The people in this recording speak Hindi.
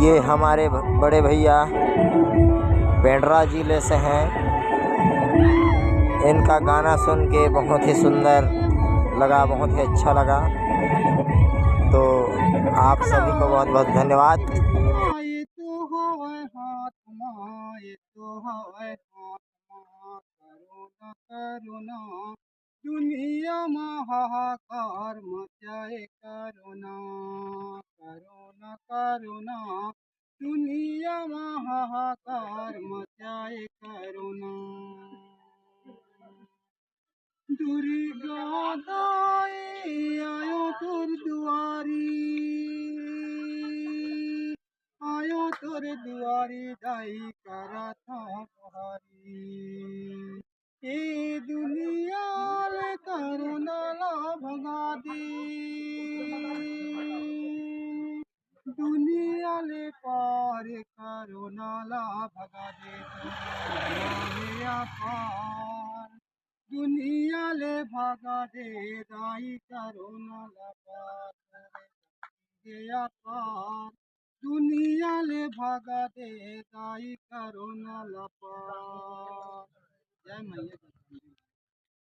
ये हमारे बड़े भैया पेंड्रा जिले से हैं। इनका गाना सुन के बहुत ही सुंदर लगा, बहुत ही अच्छा लगा। तो आप सभी को बहुत बहुत धन्यवाद। दुनिया में हाहाकार मचाए करुणा, करुणा करुणा दुनिया में हाहाकार मचाए करुणा। दुर्गा दाई आयो तोर दुआरी, आयो तोर दुआरी दाई करा था बुहारी। ए दुनिया ले करुणा ला भगा दे, दुनिया ले पार करुणा ला भगा दे, पार दुनिया ले भगा दे दाई करुणा ला पार गया पार। दुनिया ले भगा दे दाई करुणा ला पार। जय मैया।